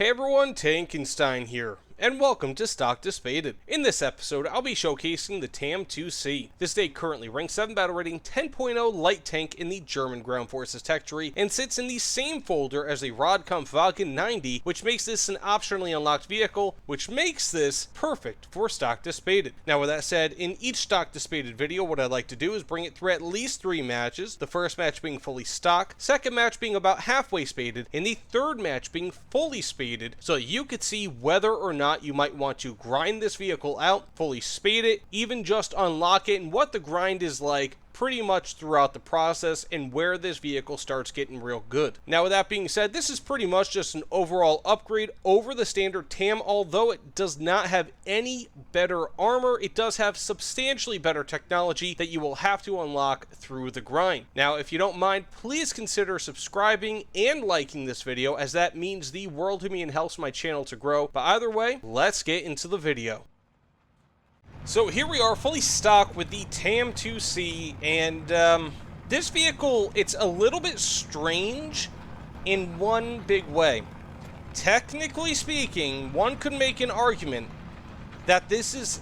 Hey everyone, Tankenstein here, and welcome to Stock to Spaded. In this episode, I'll be showcasing the TAM 2C. This tank currently ranks 7 battle rating 10.0 light tank in the German Ground Forces tech tree, and sits in the same folder as the Radkampfwagen 90, which makes this an optionally unlocked vehicle, which makes this perfect for Stock to Spaded. Now with that said, in each Stock to Spaded video, what I'd like to do is bring it through at least 3 matches, the first match being fully stock, second match being about halfway spaded, and the third match being fully spaded, so you could see whether or not you might want to grind this vehicle out, fully spade it, even just unlock it, and what the grind is like pretty much throughout the process and where this vehicle starts getting real good. Now with that being said, this is pretty much just an overall upgrade over the standard TAM. Although it does not have any better armor, it does have substantially better technology that you will have to unlock through the grind. Now if you don't mind, please consider subscribing and liking this video, as that means the world to me and helps my channel to grow. But either way, let's get into the video. So here we are, fully stocked with the TAM 2C, and this vehicle, it's a little bit strange in one big way. Technically speaking, one could make an argument that this is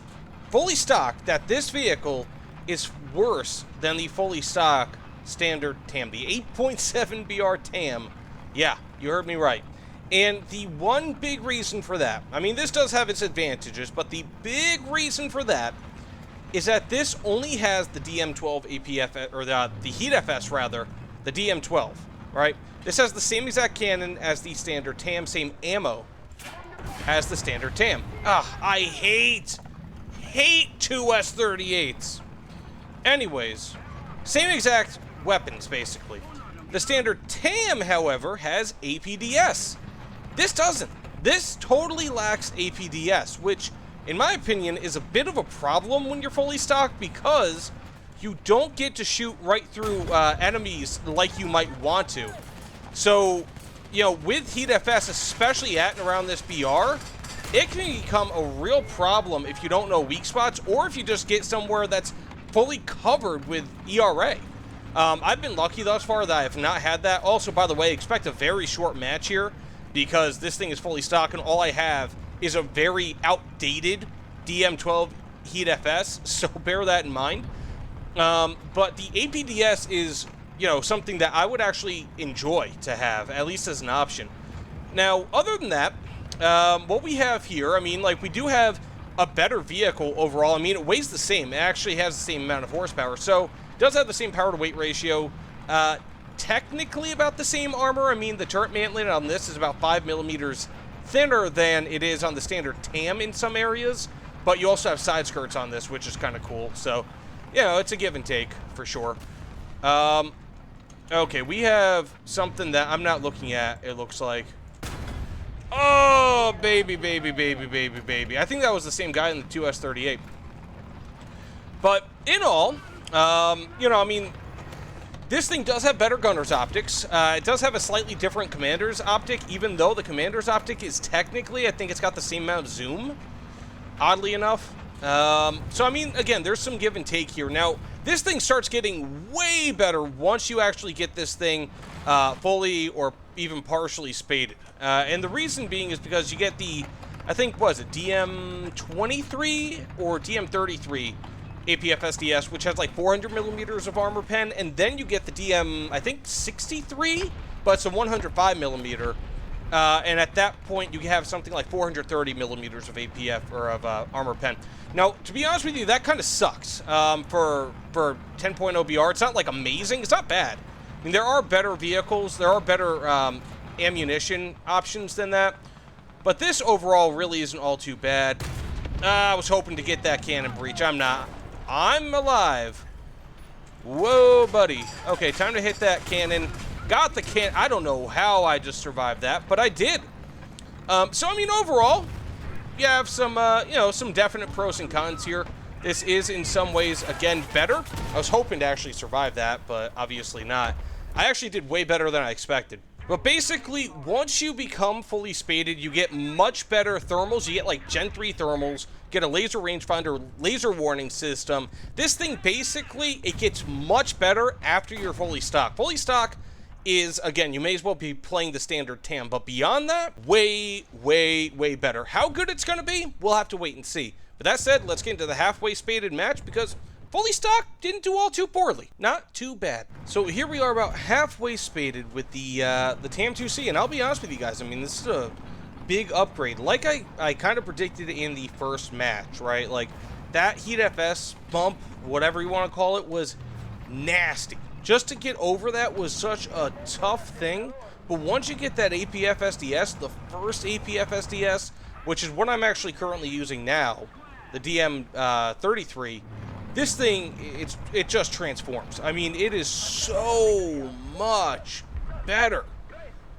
fully stocked, that this vehicle is worse than the fully stock standard TAM, the 8.7 BR TAM. Yeah, you heard me right. And the one big reason for that, I mean, this does have its advantages, but the big reason for that is that this only has the DM12 APF, or the Heat FS rather, the DM12, right? This has the same exact cannon as the standard TAM, same ammo as the standard TAM. I hate 2S38s. Anyways, same exact weapons, basically. The standard TAM, however, has APDS. This doesn't. This totally lacks APDS, which, in my opinion, is a bit of a problem when you're fully stocked, because you don't get to shoot right through enemies like you might want to. So, you know, with Heat FS, especially at and around this BR, it can become a real problem if you don't know weak spots, or if you just get somewhere that's fully covered with ERA. I've been lucky thus far that I have not had that. Also, by the way, expect a very short match here, because this thing is fully stocked and all I have is a very outdated DM12 Heat FS, so bear that in mind. But the APDS is, you know, something that I would actually enjoy to have, at least as an option. Now, other than that, what we have here, I mean, like, we do have a better vehicle overall. I mean, it weighs the same. It actually has the same amount of horsepower, so it does have the same power to weight ratio. Technically about the same armor. I mean, the turret mantling on this is about 5 millimeters thinner than it is on the standard TAM in some areas, but you also have side skirts on this, which is kind of cool. So, you know, it's a give and take for sure. Okay, we have something that I'm not looking at, it looks like. Oh, baby, baby, baby, baby, baby. I think that was the same guy in the 2S38. But in all, you know, I mean, this thing does have better gunner's optics. It does have a slightly different commander's optic, even though the commander's optic is technically, I think it's got the same amount of zoom, oddly enough. So, I mean, again, there's some give and take here. Now, this thing starts getting way better once you actually get this thing fully or even partially spaded. And the reason being is because you get the, I think, what is it, DM23 or DM33 APF SDS, which has like 400 millimeters of armor pen, and then you get the DM, I think, 63, but it's a 105 millimeter, and at that point you have something like 430 millimeters of APF, or of armor pen. Now, to be honest with you, that kind of sucks for 10.0 BR. It's not like amazing, it's not bad. I mean, there are better vehicles, there are better ammunition options than that, but this overall really isn't all too bad. I was hoping to get that cannon breach. I'm not. I'm alive. Whoa, buddy. Okay, time to hit that cannon. Got the cannon. I don't know how I just survived that, but I did. So, I mean, overall, you have some, you know, some definite pros and cons here. This is, in some ways, again, better. I was hoping to actually survive that, but obviously not. I actually did way better than I expected. But basically, once you become fully spaded, you get much better thermals. You get like Gen 3 thermals, get a laser rangefinder, laser warning system. This thing basically, it gets much better after you're fully stocked. Fully stocked is, again, you may as well be playing the standard TAM. But beyond that, way, way, way better. How good it's going to be, we'll have to wait and see. But that said, let's get into the halfway spaded match, because fully stocked didn't do all too poorly. Not too bad. So here we are about halfway spaded with the TAM 2C. And I'll be honest with you guys, I mean, this is a big upgrade. Like I kind of predicted in the first match, right? Like, that Heat FS bump, whatever you want to call it, was nasty. Just to get over that was such a tough thing. But once you get that APF SDS, the first APF SDS, which is what I'm actually currently using now, the DM33, this thing, it just transforms. I mean, it is so much better.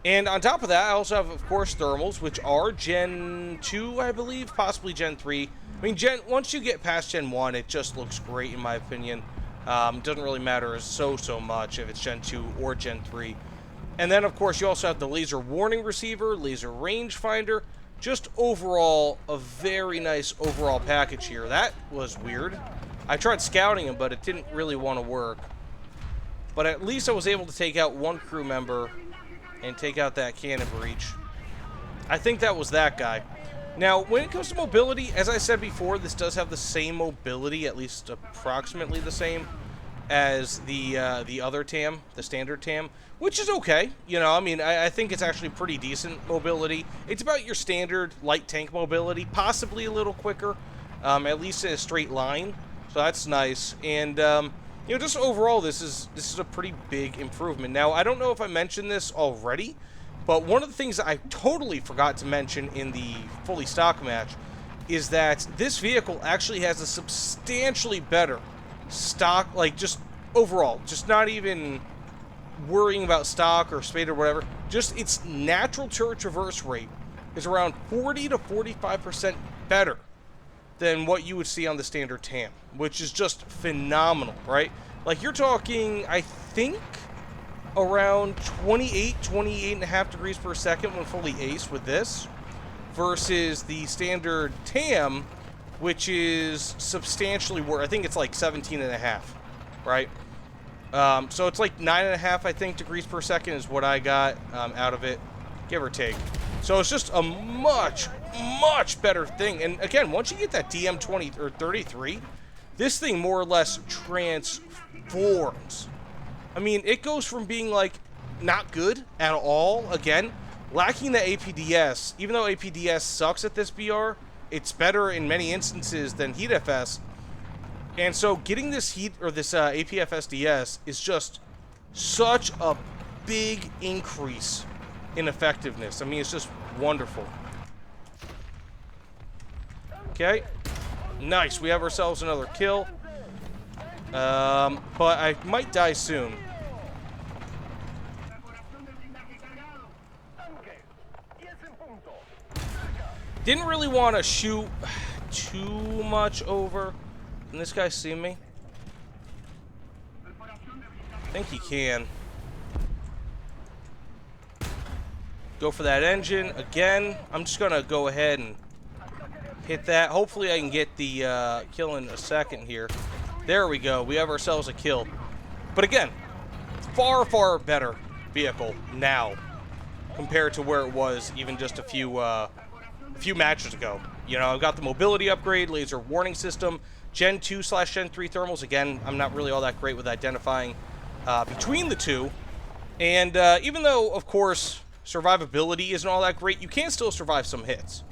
And on top of that, I also have, of course, thermals, which are Gen 2, I believe, possibly Gen 3. I mean, once you get past Gen 1, it just looks great, in my opinion. It doesn't really matter so much if it's Gen 2 or Gen 3. And then, of course, you also have the laser warning receiver, laser rangefinder. Just overall, a very nice overall package here. That was weird. I tried scouting him, but it didn't really want to work. But at least I was able to take out one crew member and take out that cannon breach. I think that was that guy. Now, when it comes to mobility, as I said before, this does have the same mobility, at least approximately the same, as the other TAM, the standard TAM, which is okay. You know, I mean, I think it's actually pretty decent mobility. It's about your standard light tank mobility, possibly a little quicker, at least in a straight line. So that's nice. And you know, just overall, this is a pretty big improvement. Now, I don't know if I mentioned this already, but one of the things that I totally forgot to mention in the fully stock match is that this vehicle actually has a substantially better stock, like, just overall, just not even worrying about stock or Spade or whatever, just its natural turret traverse rate is around 40 to 45% better than what you would see on the standard TAM, which is just phenomenal, right? Like, you're talking, I think, around 28.5 degrees per second when fully ace with this, versus the standard TAM, which is substantially worse. I think it's like 17.5, right? So it's like 9.5, I think, degrees per second is what I got out of it, give or take. So it's just a much better thing. And again, once you get that DM20 or 33, this thing more or less transforms. I mean, it goes from being like not good at all, again, lacking the APDS. Even though APDS sucks at this BR, it's better in many instances than Heat FS. And so getting this Heat or this APF SDS is just such a big increase in effectiveness. I mean, it's just wonderful. Okay, nice. We have ourselves another kill. But I might die soon. Didn't really want to shoot too much over. Can this guy see me? I think he can. Go for that engine again. I'm just gonna go ahead and hit that. Hopefully I can get the kill in a second here. There we go. We have ourselves a kill. But again, far better vehicle now compared to where it was even just a few matches ago. You know, I've got the mobility upgrade, laser warning system, Gen 2/Gen 3 thermals. Again, I'm not really all that great with identifying between the two. And even though, of course, survivability isn't all that great, you can still survive some hits.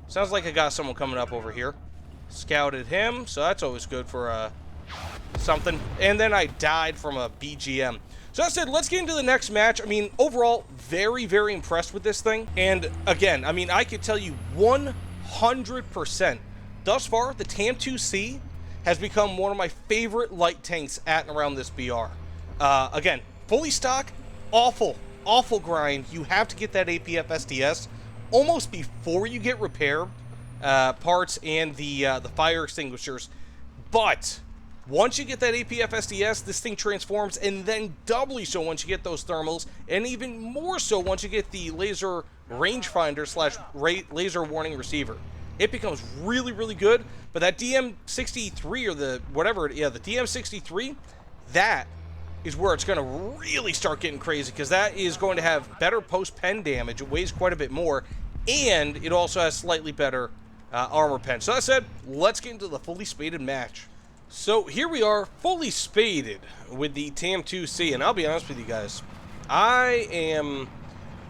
Sounds like I got someone coming up over here. Scouted him, so that's always good for something. And then I died from a BGM. So that said, let's get into the next match. I mean, overall, very impressed with this thing. And again, I mean, I could tell you 100%, thus far, the TAM 2C has become one of my favorite light tanks at and around this BR. Again, fully stock, awful grind. You have to get that APF SDS almost before you get repair parts and the fire extinguishers. But once you get that APF SDS, this thing transforms, and then doubly so once you get those thermals, and even more so once you get the laser rangefinder / laser warning receiver. It becomes really good. But that DM63 or the whatever, yeah, the DM63, that is where it's going to really start getting crazy, because that is going to have better post-pen damage. It weighs quite a bit more, and it also has slightly better armor pen. So that said, let's get into the fully spaded match. So here we are, fully spaded with the TAM 2C, and I'll be honest with you guys, I am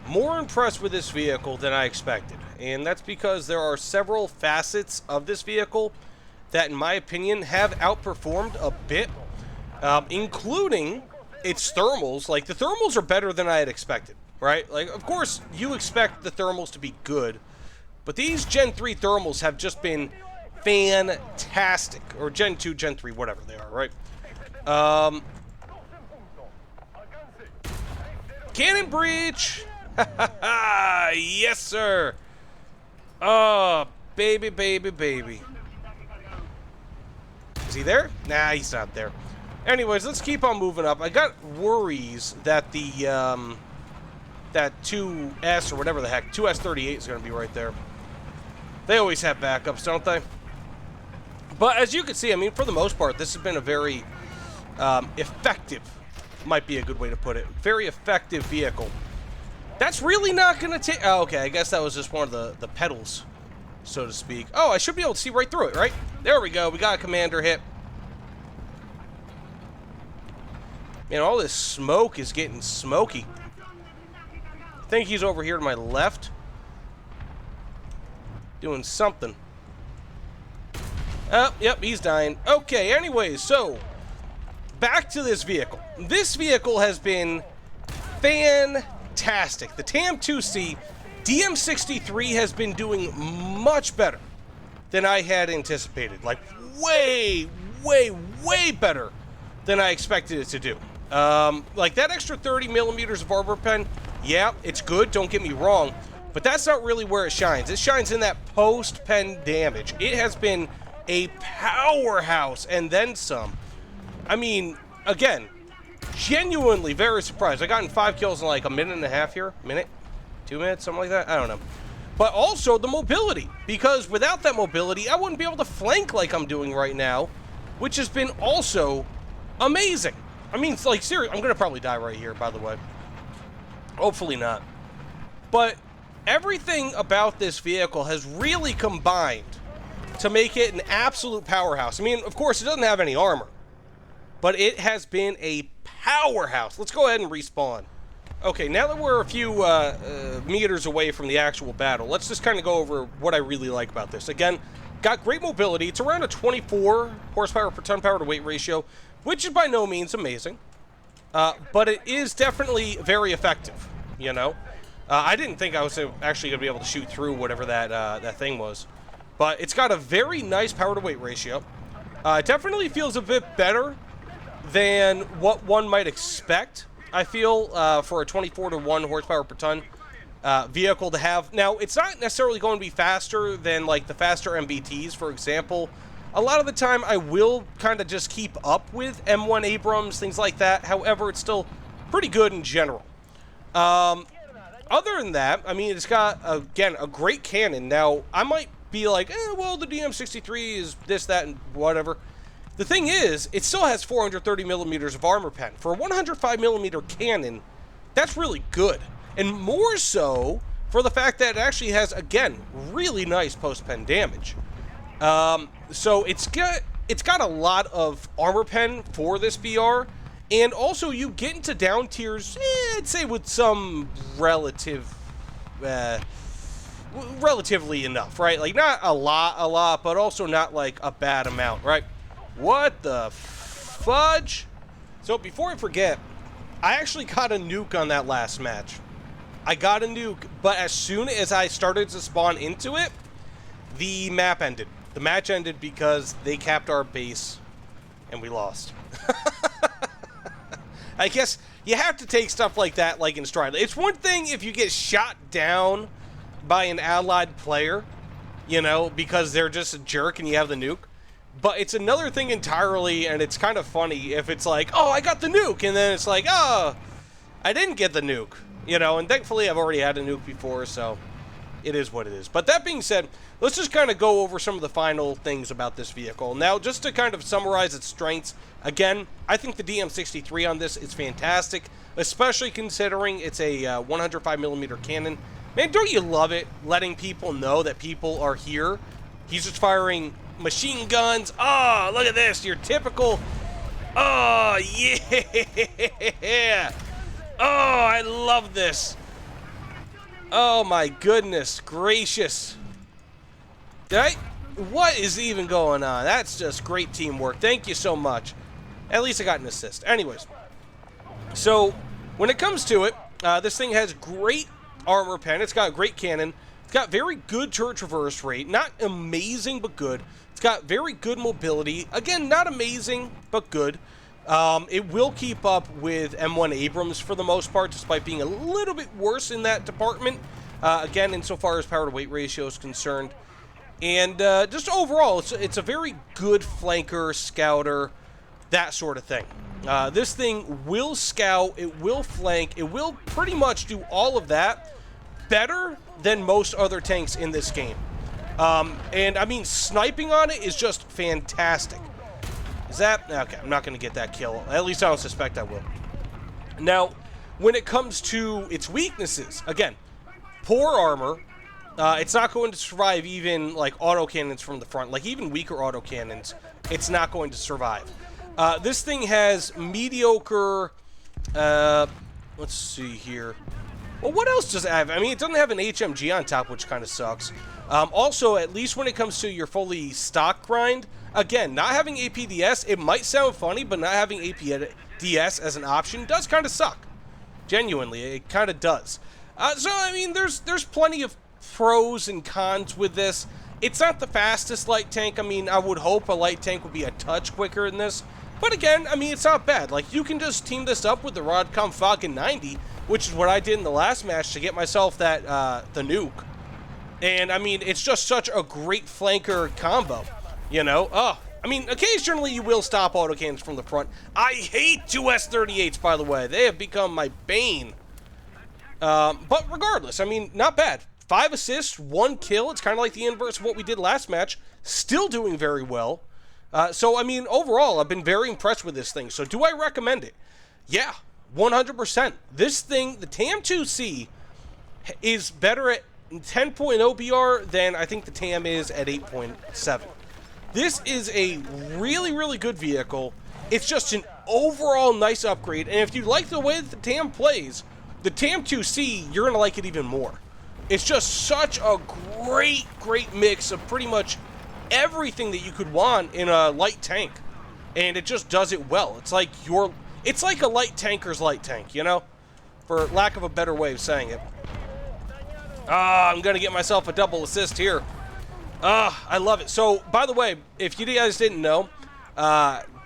more impressed with this vehicle than I expected, and that's because there are several facets of this vehicle that, in my opinion, have outperformed a bit, including its thermals. Like, the thermals are better than I had expected, right? Like, of course, you expect the thermals to be good, but these Gen 3 thermals have just been fantastic. Or Gen 2, Gen 3, whatever they are, right? Cannon breach! Yes, sir! Oh, baby, baby, baby. Is he there? Nah, he's not there. Anyways, let's keep on moving up. I got worries that the, that 2S or whatever the heck, 2S38 is going to be right there. They always have backups, don't they? But as you can see, I mean, for the most part, this has been a very effective, might be a good way to put it, very effective vehicle. That's really not going to take... Oh, okay, I guess that was just one of the pedals, so to speak. Oh, I should be able to see right through it, right? There we go. We got a commander hit. Man, all this smoke is getting smoky. I think he's over here to my left, doing something. Oh, yep, he's dying. Okay, anyways, so back to this vehicle. This vehicle has been fantastic. The TAM 2C DM63 has been doing much better than I had anticipated. Like, way, way, way better than I expected it to do. Like, that extra 30 millimeters of armor pen, yeah, it's good, don't get me wrong, but that's not really where it shines. It shines in that post-pen damage. It has been a powerhouse, and then some. I mean, again, genuinely very surprised. I gotten 5 kills in like a minute and a half here. Minute? 2 minutes? Something like that? I don't know. But also the mobility, because without that mobility, I wouldn't be able to flank like I'm doing right now, which has been also amazing. I mean, like, seriously, I'm going to probably die right here, by the way. Hopefully not. But everything about this vehicle has really combined to make it an absolute powerhouse. I mean, of course, it doesn't have any armor, but it has been a powerhouse. Let's go ahead and respawn. Okay, now that we're a few meters away from the actual battle, let's just kind of go over what I really like about this. Again, got great mobility. It's around a 24 horsepower per ton power to weight ratio, which is by no means amazing, but it is definitely very effective, you know? I didn't think I was actually going to be able to shoot through whatever that thing was. But it's got a very nice power-to-weight ratio. It definitely feels a bit better than what one might expect, I feel, for a 24-to-1 horsepower per ton vehicle to have. Now, it's not necessarily going to be faster than, like, the faster MBTs, for example. A lot of the time, I will kind of just keep up with M1 Abrams, things like that. However, it's still pretty good in general. Other than that, I mean, it's got, again, a great cannon. Now, I might be like, well, the DM63 is this, that, and whatever. The thing is, it still has 430 millimeters of armor pen. For a 105 millimeter cannon, that's really good. And more so for the fact that it actually has, again, really nice post-pen damage. So it's got a lot of armor pen for this VR, and also you get into down tiers, I'd say with some relatively enough, right? Like, not a lot, but also not, like, a bad amount, right? What the fudge? So, before I forget, I actually got a nuke on that last match. I got a nuke, but as soon as I started to spawn into it, the map ended. The match ended because they capped our base, and we lost. I guess you have to take stuff like that, like, in stride. It's one thing if you get shot down by an allied player, you know, because they're just a jerk and you have the nuke. But it's another thing entirely, and it's kind of funny if it's like, oh, I got the nuke, and then it's like, oh, I didn't get the nuke, you know, and thankfully I've already had a nuke before, so it is what it is. But that being said, let's just kind of go over some of the final things about this vehicle. Now, just to kind of summarize its strengths, again, I think the DM63 on this is fantastic, especially considering it's a 105mm cannon. Man, don't you love it, letting people know that people are here? He's just firing machine guns. Oh, look at this, your typical... Oh, yeah! Oh, I love this. Oh my goodness gracious. What is even going on? That's just great teamwork. Thank you so much. At least I got an assist. Anyways, so when it comes to it, this thing has great armor pen. It's got a great cannon. It's got very good turret traverse rate. Not amazing, but good. It's got very good mobility. Again, not amazing, but good. It will keep up with M1 Abrams for the most part, despite being a little bit worse in that department. Again, insofar as power-to-weight ratio is concerned. And just overall, it's a very good flanker, scouter, that sort of thing. This thing will scout, it will flank, it will pretty much do all of that better than most other tanks in this game. And, I mean, sniping on it is just fantastic. Is that... Okay, I'm not going to get that kill. At least I don't suspect I will. Now, when it comes to its weaknesses, again, poor armor. It's not going to survive even, like, autocannons from the front. Like, even weaker autocannons, it's not going to survive. This thing has mediocre... let's see here. Well, what else does it have? I mean, it doesn't have an HMG on top, which kind of sucks. Also, at least when it comes to your fully stock grind, again, not having APDS, it might sound funny, but not having APDS as an option does kind of suck. Genuinely, it kind of does. So, I mean, there's plenty of pros and cons with this. It's not the fastest light tank. I mean, I would hope a light tank would be a touch quicker than this. But again, I mean, it's not bad. Like, you can just team this up with the Rodcom Falcon 90, which is what I did in the last match to get myself that the nuke. And, I mean, it's just such a great flanker combo, you know? Oh, I mean, occasionally you will stop autocannons from the front. I hate 2 S-38s, by the way. They have become my bane. But regardless, I mean, not bad. 5 assists, 1 kill. It's kind of like the inverse of what we did last match. Still doing very well. So, I mean, overall, I've been very impressed with this thing. So, do I recommend it? Yeah, 100%. This thing, the TAM2C, is better at 10.0 BR than I think the TAM is at 8.7. This is a really, really good vehicle. It's just an overall nice upgrade. And if you like the way that the TAM plays, the TAM2C, you're going to like it even more. It's just such a great, great mix of pretty much everything that you could want in a light tank. And it just does it well. It's like a light tanker's light tank, you know? For lack of a better way of saying it. I'm going to get myself a double assist here. I love it. So, by the way, if you guys didn't know,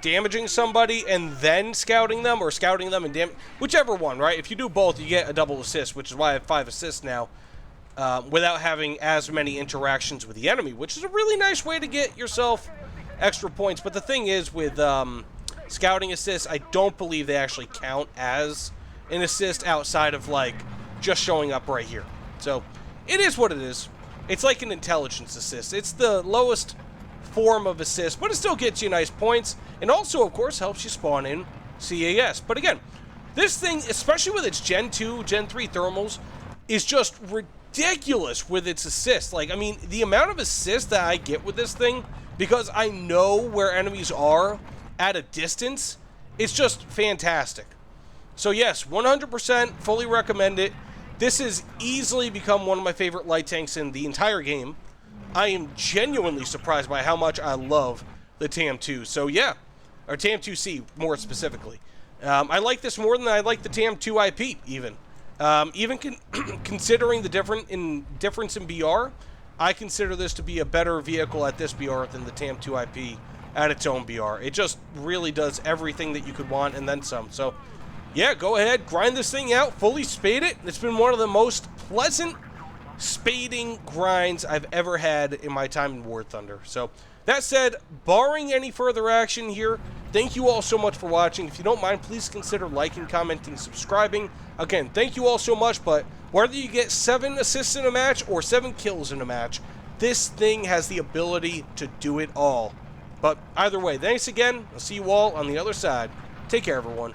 damaging somebody and then scouting them, or scouting them and whichever one, right? If you do both, you get a double assist, which is why I have 5 assists now, without having as many interactions with the enemy, which is a really nice way to get yourself extra points. But the thing is, with scouting assists, I don't believe they actually count as an assist outside of, like, just showing up right here. So, it is what it is. It's like an intelligence assist. It's the lowest form of assist, but it still gets you nice points, and also, of course, helps you spawn in CAS. But again, this thing, especially with its Gen 2, Gen 3 thermals, is just ridiculous with its assists. Like, I mean, the amount of assists that I get with this thing, because I know where enemies are at a distance, it's just fantastic. So yes, 100% fully recommend it. This has easily become one of my favorite light tanks in the entire game. I am genuinely surprised by how much I love the TAM2. So yeah, or TAM2C more specifically. I like this more than I like the TAM2 IP even. Considering the difference in BR, I consider this to be a better vehicle at this BR than the TAM2 IP at its own BR. It just really does everything that you could want and then some. So yeah, go ahead, grind this thing out, fully spade it. It's been one of the most pleasant spading grinds I've ever had in my time in War Thunder. So That said, barring any further action here, thank you all so much for watching. If you don't mind, please consider liking, commenting, subscribing. Again, thank you all so much, but whether you get 7 assists in a match or 7 kills in a match, this thing has the ability to do it all. But either way, thanks again. I'll see you all on the other side. Take care, everyone.